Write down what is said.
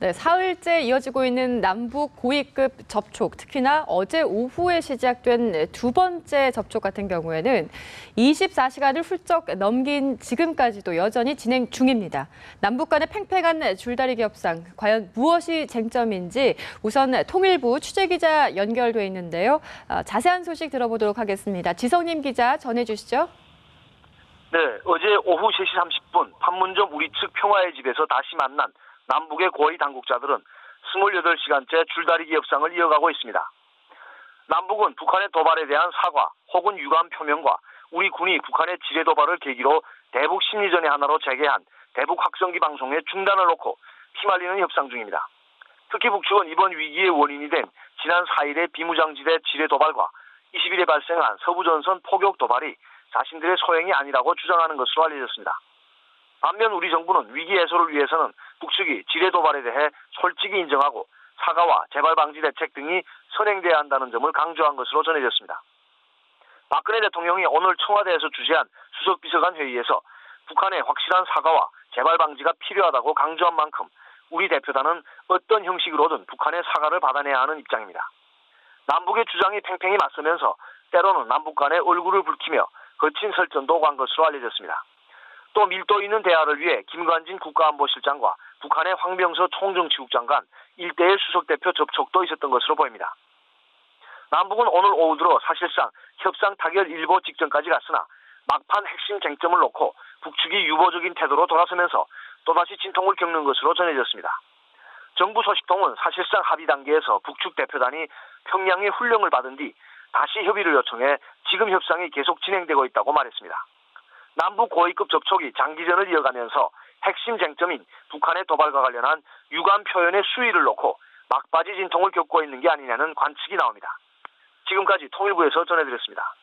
네, 사흘째 이어지고 있는 남북 고위급 접촉, 특히나 어제 오후에 시작된 두 번째 접촉 같은 경우에는 24시간을 훌쩍 넘긴 지금까지도 여전히 진행 중입니다. 남북 간의 팽팽한 줄다리기 협상, 과연 무엇이 쟁점인지 우선 통일부 취재기자 연결돼 있는데요. 자세한 소식 들어보도록 하겠습니다. 지성님 기자 전해주시죠. 네, 어제 오후 3시 30분 판문점 우리 측 평화의 집에서 다시 만난 남북의 고위 당국자들은 28시간째 줄다리기 협상을 이어가고 있습니다. 남북은 북한의 도발에 대한 사과 혹은 유감 표명과 우리 군이 북한의 지뢰 도발을 계기로 대북 심리전의 하나로 재개한 대북 확성기 방송의 중단을 놓고 휘말리는 협상 중입니다. 특히 북측은 이번 위기의 원인이 된 지난 4일의 비무장지대 지뢰 도발과 20일에 발생한 서부전선 포격 도발이 자신들의 소행이 아니라고 주장하는 것으로 알려졌습니다. 반면 우리 정부는 위기 해소를 위해서는 북측이 지뢰 도발에 대해 솔직히 인정하고 사과와 재발 방지 대책 등이 선행돼야 한다는 점을 강조한 것으로 전해졌습니다. 박근혜 대통령이 오늘 청와대에서 주재한 수석비서관 회의에서 북한의 확실한 사과와 재발 방지가 필요하다고 강조한 만큼 우리 대표단은 어떤 형식으로든 북한의 사과를 받아내야 하는 입장입니다. 남북의 주장이 팽팽히 맞서면서 때로는 남북 간의 얼굴을 붉히며 거친 설전도 오간 것으로 알려졌습니다. 또 밀도 있는 대화를 위해 김관진 국가안보실장과 북한의 황병서 총정치국장 간 일대의 수석대표 접촉도 있었던 것으로 보입니다. 남북은 오늘 오후 들어 사실상 협상 타결 일보 직전까지 갔으나 막판 핵심 쟁점을 놓고 북측이 유보적인 태도로 돌아서면서 또다시 진통을 겪는 것으로 전해졌습니다. 정부 소식통은 사실상 합의 단계에서 북측 대표단이 평양의 훈령을 받은 뒤 다시 협의를 요청해 지금 협상이 계속 진행되고 있다고 말했습니다. 남북 고위급 접촉이 장기전을 이어가면서 핵심 쟁점인 북한의 도발과 관련한 유감 표현의 수위를 놓고 막바지 진통을 겪고 있는 게 아니냐는 관측이 나옵니다. 지금까지 통일부에서 전해드렸습니다.